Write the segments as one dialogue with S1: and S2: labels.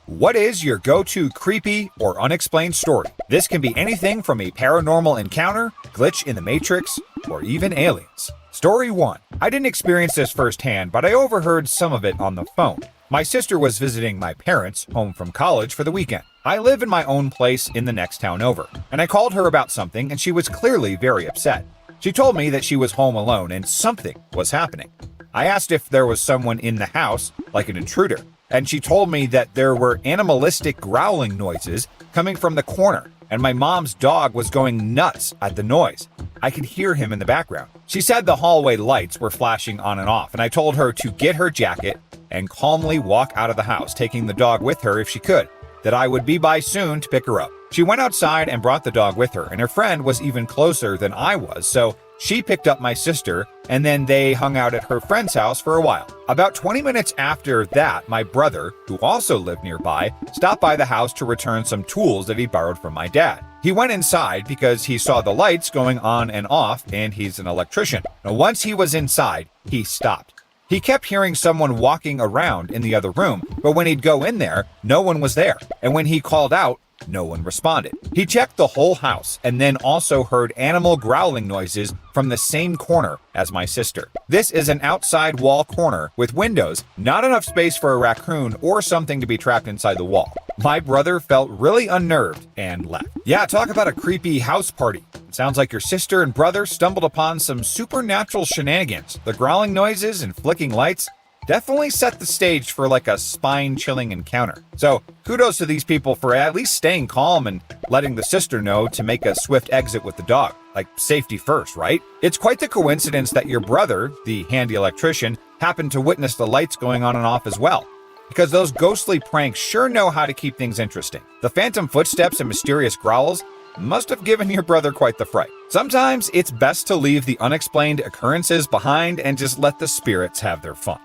S1: What is your go-to creepy or unexplained story? This can be anything from a paranormal encounter, glitch in the Matrix, or even aliens. Story 1. I didn't experience this firsthand, but I overheard some of it on the phone. My sister was visiting my parents, home from college, for the weekend. I live in my own place in the next town over, and I called her about something, and she was clearly very upset. She told me that she was home alone and something was happening. I asked if there was someone in the house, like an intruder, and she told me that there were animalistic growling noises coming from the corner, and my mom's dog was going nuts at the noise. I could hear him in the background. She said the hallway lights were flashing on and off, and I told her to get her jacket and calmly walk out of the house, taking the dog with her if she could, that I would be by soon to pick her up. She went outside and brought the dog with her, and her friend was even closer than I was, so she picked up my sister, and then they hung out at her friend's house for a while. About 20 minutes after that, my brother, who also lived nearby, stopped by the house to return some tools that he borrowed from my dad. He went inside because he saw the lights going on and off, and he's an electrician. Now, once he was inside, he stopped. He kept hearing someone walking around in the other room, but when he'd go in there, no one was there. And when he called out, no one responded. He checked the whole house and then also heard animal growling noises from the same corner as my sister. This is an outside wall corner with windows, not enough space for a raccoon or something to be trapped inside the wall. My brother felt really unnerved and left. Yeah, talk about a creepy house party. It sounds like your sister and brother stumbled upon some supernatural shenanigans. The growling noises and flicking lights definitely set the stage for like a spine-chilling encounter. So kudos to these people for at least staying calm and letting the sister know to make a swift exit with the dog. Like, safety first, right? It's quite the coincidence that your brother, the handy electrician, happened to witness the lights going on and off as well, because those ghostly pranks sure know how to keep things interesting. The phantom footsteps and mysterious growls must have given your brother quite the fright. Sometimes it's best to leave the unexplained occurrences behind and just let the spirits have their fun.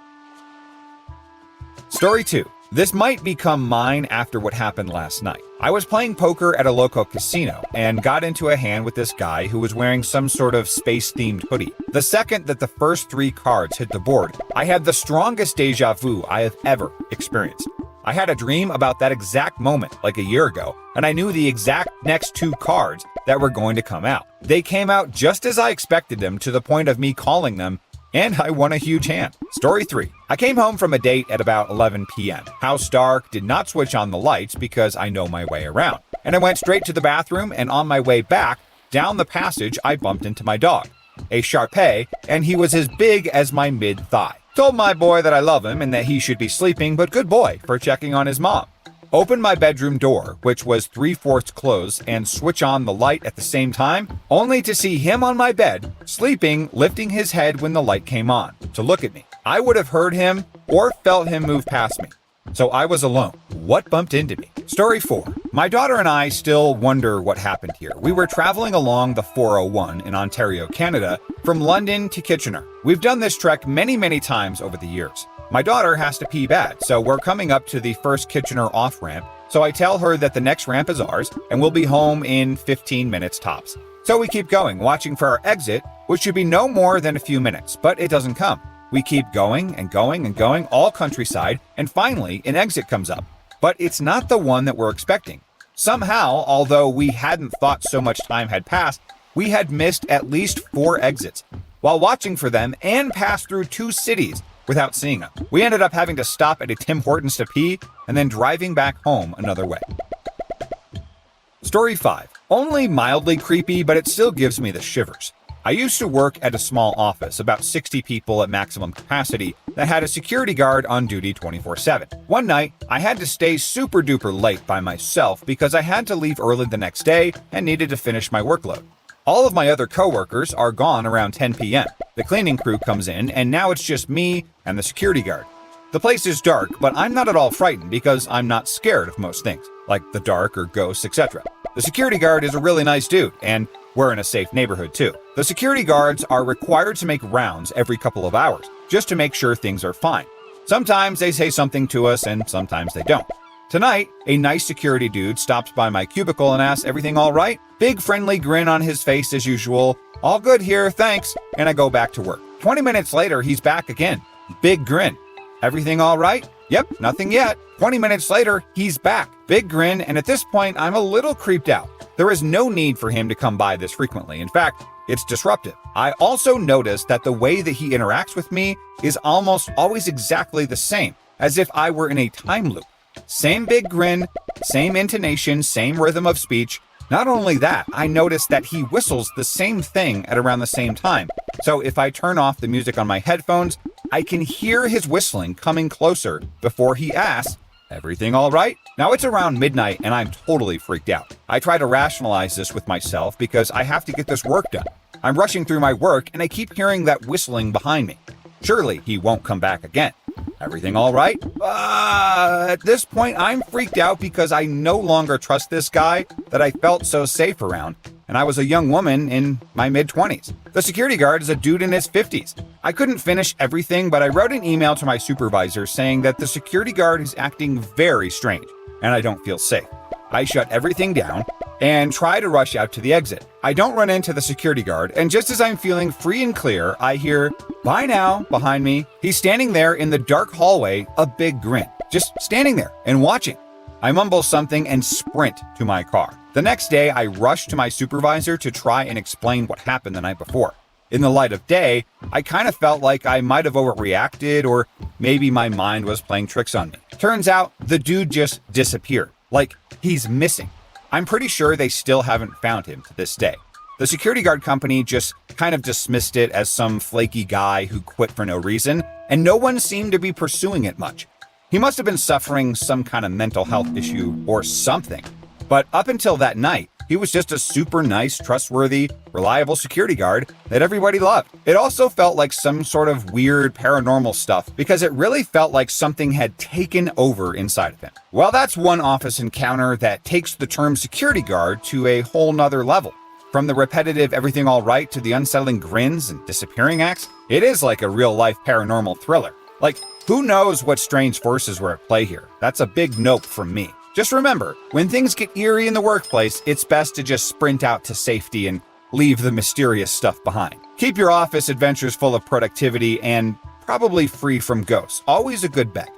S1: Story 2. This might become mine after what happened last night. I was playing poker at a local casino and got into a hand with this guy who was wearing some sort of space-themed hoodie. The second that the first 3 cards hit the board, I had the strongest deja vu I have ever experienced. I had a dream about that exact moment like a year ago, and I knew the exact next 2 cards that were going to come out. They came out just as I expected them, to the point of me calling them, and I won a huge hand. Story 3. I came home from a date at about 11 p.m. House dark, did not switch on the lights because I know my way around. And I went straight to the bathroom, and on my way back, down the passage, I bumped into my dog, a Shar-Pei, and he was as big as my mid-thigh. Told my boy that I love him and that he should be sleeping, but good boy for checking on his mom. Opened my bedroom door, which was 3/4 closed, and switch on the light at the same time, only to see him on my bed, sleeping, lifting his head when the light came on, to look at me. I would have heard him or felt him move past me. So I was alone. What bumped into me? Story 4. My daughter and I still wonder what happened here. We were traveling along the 401 in Ontario, Canada, from London to Kitchener. We've done this trek many times over the years. My daughter has to pee bad, so we're coming up to the first Kitchener off-ramp, so I tell her that the next ramp is ours, and we'll be home in 15 minutes tops. So we keep going, watching for our exit, which should be no more than a few minutes, but it doesn't come. We keep going and going and going, all countryside, and finally an exit comes up. But it's not the one that we're expecting. Somehow, although we hadn't thought so much time had passed, we had missed at least 4 exits, while watching for them and passed through 2 cities without seeing them. We ended up having to stop at a Tim Hortons to pee and then driving back home another way. Story 5. Only mildly creepy, but it still gives me the shivers. I used to work at a small office, about 60 people at maximum capacity, that had a security guard on duty 24/7. One night, I had to stay super duper late by myself because I had to leave early the next day and needed to finish my workload. All of my other coworkers are gone around 10 p.m. The cleaning crew comes in, and now it's just me and the security guard. The place is dark, but I'm not at all frightened because I'm not scared of most things, like the dark or ghosts, etc. The security guard is a really nice dude, and we're in a safe neighborhood too. The security guards are required to make rounds every couple of hours, just to make sure things are fine. Sometimes they say something to us, and sometimes they don't. Tonight, a nice security dude stops by my cubicle and asks, "Everything all right?" Big friendly grin on his face as usual. "All good here, thanks," and I go back to work. 20 minutes later, he's back again. Big grin. Everything all right? Yep, nothing yet. 20 minutes later, he's back. Big grin, and at this point, I'm a little creeped out. There is no need for him to come by this frequently. In fact, it's disruptive. I also noticed that the way that he interacts with me is almost always exactly the same, as if I were in a time loop. Same big grin, same intonation, same rhythm of speech. Not only that, I noticed that he whistles the same thing at around the same time. So if I turn off the music on my headphones, I can hear his whistling coming closer before he asks, "Everything all right?" Now it's around midnight and I'm totally freaked out. I try to rationalize this with myself because I have to get this work done. I'm rushing through my work and I keep hearing that whistling behind me. Surely he won't come back again. Everything all right? At this point, I'm freaked out because I no longer trust this guy that I felt so safe around, and I was a young woman in my mid-20s. The security guard is a dude in his 50s. I couldn't finish everything, but I wrote an email to my supervisor saying that the security guard is acting very strange, and I don't feel safe. I shut everything down and try to rush out to the exit. I don't run into the security guard, and just as I'm feeling free and clear, I hear, "Bye now," behind me. He's standing there in the dark hallway, a big grin, just standing there and watching. I mumble something and sprint to my car. The next day, I rush to my supervisor to try and explain what happened the night before. In the light of day, I kind of felt like I might have overreacted, or maybe my mind was playing tricks on me. Turns out, the dude just disappeared. Like, he's missing. I'm pretty sure they still haven't found him to this day. The security guard company just kind of dismissed it as some flaky guy who quit for no reason, and no one seemed to be pursuing it much. He must have been suffering some kind of mental health issue or something. But up until that night, he was just a super nice, trustworthy, reliable security guard that everybody loved. It also felt like some sort of weird paranormal stuff because it really felt like something had taken over inside of him. Well, that's one office encounter that takes the term security guard to a whole nother level. From the repetitive everything all right to the unsettling grins and disappearing acts, it is like a real-life paranormal thriller. Like, who knows what strange forces were at play here? That's a big nope from me. Just remember, when things get eerie in the workplace, it's best to just sprint out to safety and leave the mysterious stuff behind. Keep your office adventures full of productivity and probably free from ghosts. Always a good bet.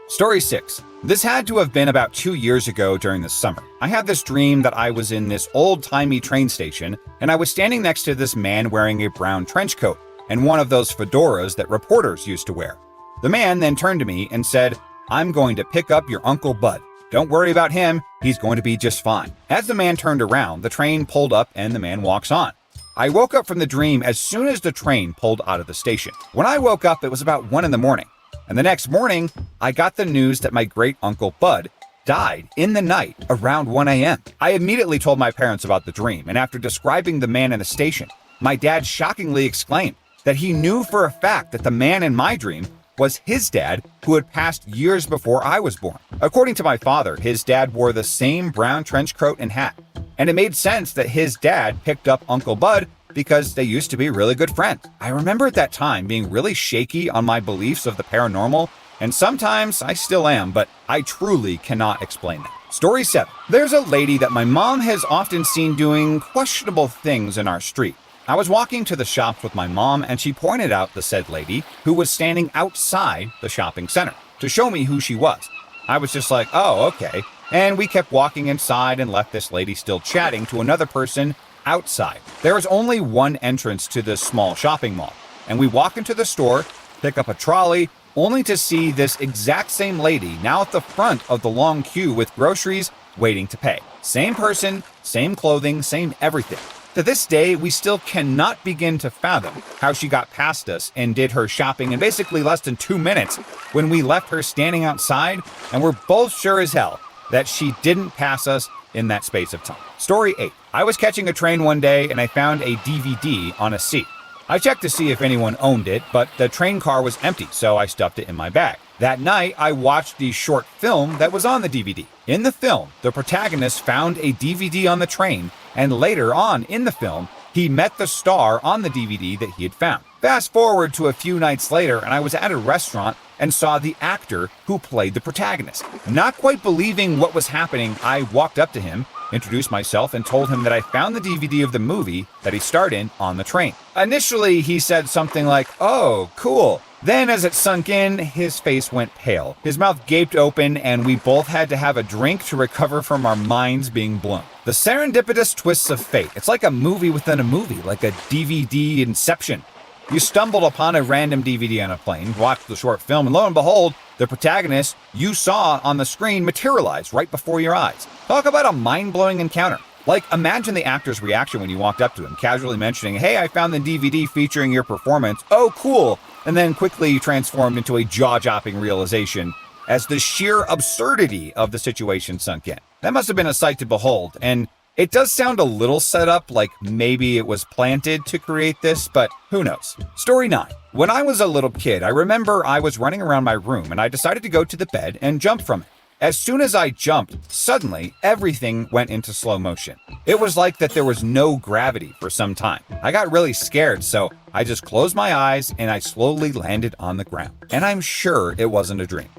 S1: Story 6. This had to have been about 2 years ago during the summer. I had this dream that I was in this old-timey train station, and I was standing next to this man wearing a brown trench coat and one of those fedoras that reporters used to wear. The man then turned to me and said, "I'm going to pick up your Uncle Bud. Don't worry about him, he's going to be just fine." As the man turned around, the train pulled up and the man walks on. I woke up from the dream as soon as the train pulled out of the station. When I woke up, it was about 1 a.m. And the next morning, I got the news that my great Uncle Bud died in the night around 1 a.m. I immediately told my parents about the dream, and after describing the man in the station, my dad shockingly exclaimed that he knew for a fact that the man in my dream was his dad, who had passed years before I was born. According to my father, his dad wore the same brown trench coat and hat, and it made sense that his dad picked up Uncle Bud because they used to be really good friends. I remember at that time being really shaky on my beliefs of the paranormal, and sometimes I still am, but I truly cannot explain that. Story 7. There's a lady that my mom has often seen doing questionable things in our street. I was walking to the shops with my mom, and she pointed out the said lady who was standing outside the shopping center to show me who she was. I was just like, oh, okay. And we kept walking inside and left this lady still chatting to another person outside. There is only one entrance to this small shopping mall, and we walk into the store, pick up a trolley, only to see this exact same lady now at the front of the long queue with groceries waiting to pay. Same person, same clothing, same everything. To this day, we still cannot begin to fathom how she got past us and did her shopping in basically less than 2 minutes when we left her standing outside, and we're both sure as hell that she didn't pass us in that space of time. Story 8. I was catching a train one day and I found a DVD on a seat. I checked to see if anyone owned it, but the train car was empty, so I stuffed it in my bag. That night, I watched the short film that was on the DVD. In the film, the protagonist found a DVD on the train, and later on in the film, he met the star on the DVD that he had found. Fast forward to a few nights later, and I was at a restaurant and saw the actor who played the protagonist. Not quite believing what was happening, I walked up to him, introduced myself, and told him that I found the DVD of the movie that he starred in on the train. Initially, he said something like, "Oh, cool. Then, as it sunk in, his face went pale. His mouth gaped open, and we both had to have a drink to recover from our minds being blown. The serendipitous twists of fate. It's like a movie within a movie, like a DVD Inception. You stumbled upon a random DVD on a plane, watched the short film, and lo and behold, the protagonist you saw on the screen materialized right before your eyes. Talk about a mind-blowing encounter. Like, imagine the actor's reaction when you walked up to him, casually mentioning, "Hey, I found the DVD featuring your performance. Oh, cool." And then quickly transformed into a jaw-dropping realization as the sheer absurdity of the situation sunk in. That must have been a sight to behold, and it does sound a little set up, like maybe it was planted to create this, but who knows. Story 9. When I was a little kid, I remember I was running around my room and I decided to go to the bed and jump from it. As soon as I jumped, suddenly everything went into slow motion. It was like that there was no gravity for some time. I got really scared, so I just closed my eyes and I slowly landed on the ground. And I'm sure it wasn't a dream.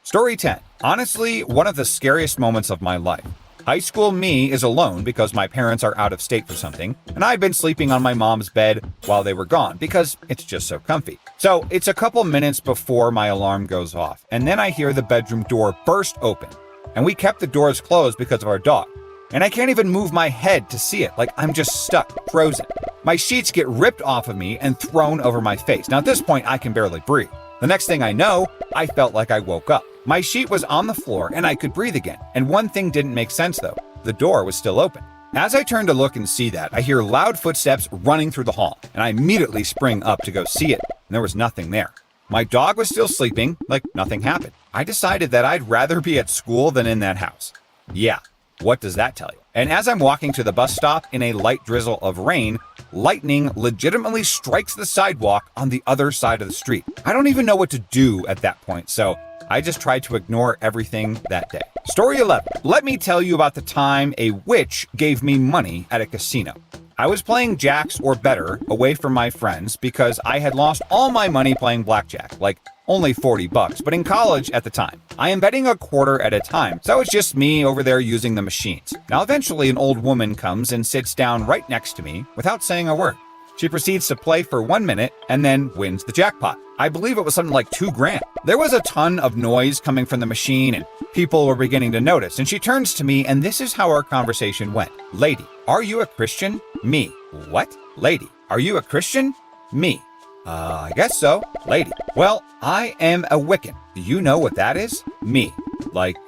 S1: Story 10. Honestly, one of the scariest moments of my life. High school me is alone because my parents are out of state for something, and I've been sleeping on my mom's bed while they were gone because it's just so comfy. So it's a couple minutes before my alarm goes off, and then I hear the bedroom door burst open, and we kept the doors closed because of our dog. And I can't even move my head to see it, like I'm just stuck, frozen. My sheets get ripped off of me and thrown over my face. Now at this point, I can barely breathe. The next thing I know, I felt like I woke up. My sheet was on the floor and I could breathe again. And one thing didn't make sense though. The door was still open. As I turn to look and see that, I hear loud footsteps running through the hall, and I immediately spring up to go see it, and there was nothing there. My dog was still sleeping, like nothing happened. I decided that I'd rather be at school than in that house. Yeah, what does that tell you? And as I'm walking to the bus stop in a light drizzle of rain, lightning legitimately strikes the sidewalk on the other side of the street. I don't even know what to do at that point, so I just tried to ignore everything that day. Story 11. Let me tell you about the time a witch gave me money at a casino. I was playing jacks or better away from my friends because I had lost all my money playing blackjack, like only $40, but in college at the time. I am betting a quarter at a time, so it's just me over there using the machines. Now eventually an old woman comes and sits down right next to me without saying a word. She proceeds to play for 1 minute and then wins the jackpot. I believe it was something like $2,000. There was a ton of noise coming from the machine and people were beginning to notice, and she turns to me and this is how our conversation went. "Lady, are you a Christian?" Me. "What?" "Lady, are you a Christian?" Me. I guess so." "Lady, well, I am a Wiccan. Do you know what that is?" Me. "Like,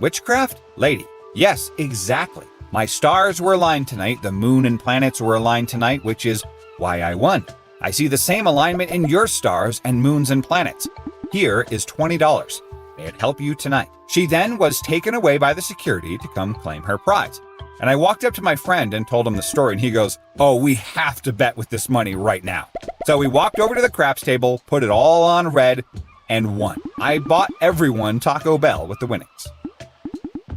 S1: witchcraft?" "Lady, yes, exactly. My stars were aligned tonight, the moon and planets were aligned tonight, which is why I won. I see the same alignment in your stars and moons and planets. Here is $20. May it help you tonight." She then was taken away by the security to come claim her prize. And I walked up to my friend and told him the story, and he goes, "Oh, we have to bet with this money right now." So we walked over to the craps table, put it all on red, and won. I bought everyone Taco Bell with the winnings.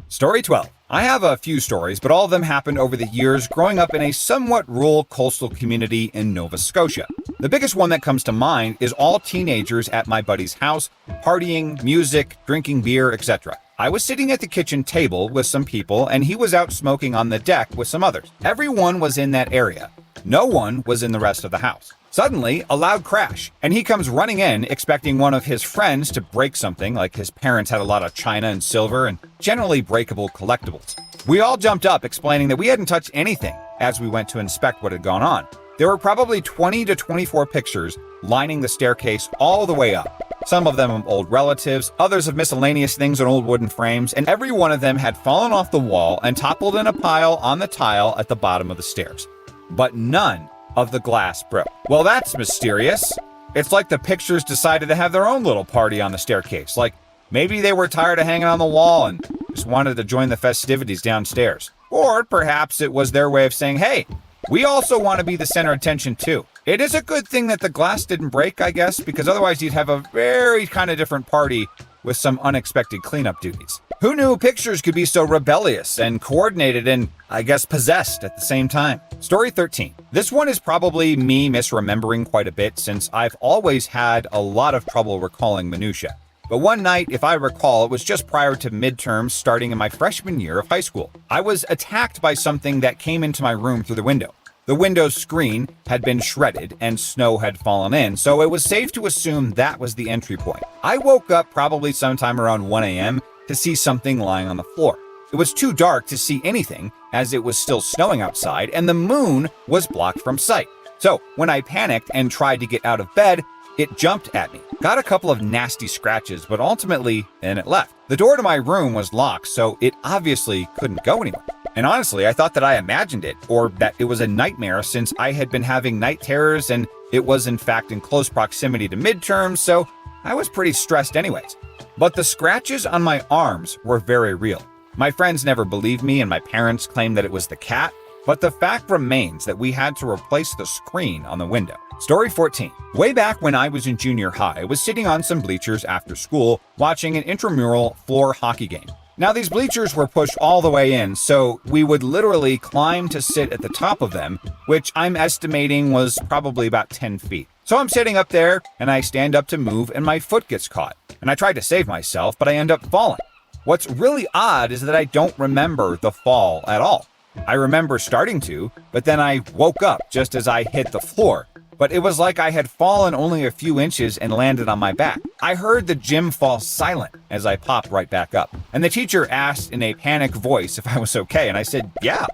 S1: Story 12. I have a few stories, but all of them happened over the years growing up in a somewhat rural coastal community in Nova Scotia. The biggest one that comes to mind is all teenagers at my buddy's house, partying, music, drinking beer, etc. I was sitting at the kitchen table with some people and he was out smoking on the deck with some others. Everyone was in that area. No one was in the rest of the house. Suddenly, a loud crash, and he comes running in expecting one of his friends to break something, like his parents had a lot of china and silver and generally breakable collectibles. We all jumped up explaining that we hadn't touched anything as we went to inspect what had gone on. There were probably 20 to 24 pictures lining the staircase all the way up. Some of them of old relatives, others of miscellaneous things in old wooden frames, and every one of them had fallen off the wall and toppled in a pile on the tile at the bottom of the stairs. But none of the glass broke. Well, that's mysterious. It's like the pictures decided to have their own little party on the staircase. Like maybe they were tired of hanging on the wall and just wanted to join the festivities downstairs. Or perhaps it was their way of saying, hey, we also want to be the center of attention too. It is a good thing that the glass didn't break, I guess, because otherwise you'd have a very kind of different party with some unexpected cleanup duties. Who knew pictures could be so rebellious and coordinated and, I guess, possessed at the same time? Story 13. This one is probably me misremembering quite a bit since I've always had a lot of trouble recalling minutia. But one night, if I recall, it was just prior to midterms starting in my freshman year of high school. I was attacked by something that came into my room through the window. The window's screen had been shredded and snow had fallen in, so it was safe to assume that was the entry point. I woke up probably sometime around 1 a.m. to see something lying on the floor. It was too dark to see anything as it was still snowing outside and the moon was blocked from sight. So when I panicked and tried to get out of bed, it jumped at me. Got a couple of nasty scratches, but ultimately, then it left. The door to my room was locked, so it obviously couldn't go anywhere. And honestly, I thought that I imagined it, or that it was a nightmare since I had been having night terrors and it was in fact in close proximity to midterms, so I was pretty stressed anyways. But the scratches on my arms were very real. My friends never believed me and my parents claimed that it was the cat, but the fact remains that we had to replace the screen on the window. Story 14. Way back when I was in junior high, I was sitting on some bleachers after school watching an intramural floor hockey game. Now these bleachers were pushed all the way in, so we would literally climb to sit at the top of them, which I'm estimating was probably about 10 feet. So I'm sitting up there and I stand up to move and my foot gets caught. And I tried to save myself, but I end up falling. What's really odd is that I don't remember the fall at all. I remember starting to, but then I woke up just as I hit the floor. But it was like I had fallen only a few inches and landed on my back. I heard the gym fall silent as I popped right back up. And the teacher asked in a panicked voice if I was okay, and I said, yeah.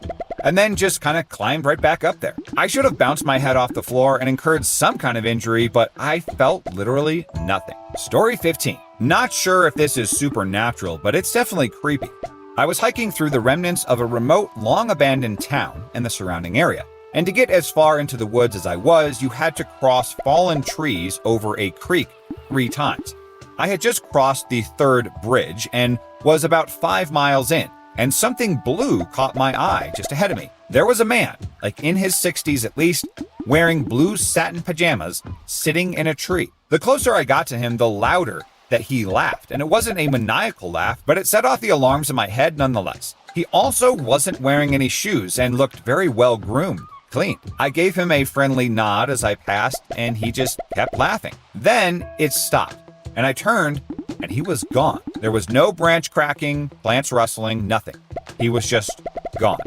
S1: And then just kind of climbed right back up there. I should have bounced my head off the floor and incurred some kind of injury, but I felt literally nothing. Story 15. Not sure if this is supernatural, but it's definitely creepy. I was hiking through the remnants of a remote, long-abandoned town and the surrounding area. And to get as far into the woods as I was, you had to cross fallen trees over a creek 3 times. I had just crossed the 3rd bridge and was about 5 miles in, and something blue caught my eye just ahead of me. There was a man, like in his 60s at least, wearing blue satin pajamas, sitting in a tree. The closer I got to him, the louder that he laughed, and it wasn't a maniacal laugh, but it set off the alarms in my head nonetheless. He also wasn't wearing any shoes and looked very well groomed. Clean. I gave him a friendly nod as I passed, and he just kept laughing. Then it stopped, and I turned, and he was gone. There was no branch cracking, plants rustling, nothing. He was just gone.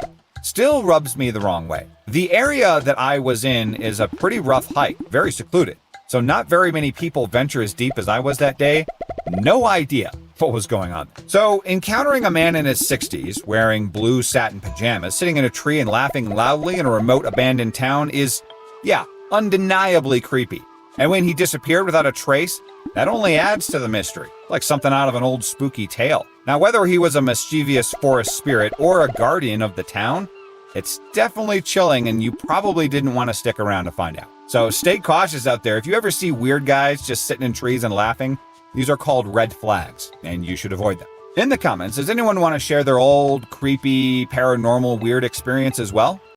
S1: Still rubs me the wrong way. The area that I was in is a pretty rough hike, very secluded, so not very many people venture as deep as I was that day. No idea what was going on. So encountering a man in his 60s wearing blue satin pajamas, sitting in a tree and laughing loudly in a remote abandoned town is, yeah, undeniably creepy. And when he disappeared without a trace, that only adds to the mystery, like something out of an old spooky tale. Now, whether he was a mischievous forest spirit or a guardian of the town, it's definitely chilling and you probably didn't want to stick around to find out. So stay cautious out there. If you ever see weird guys just sitting in trees and laughing, these are called red flags, and you should avoid them. In the comments, does anyone want to share their old, creepy, paranormal, weird experience as well?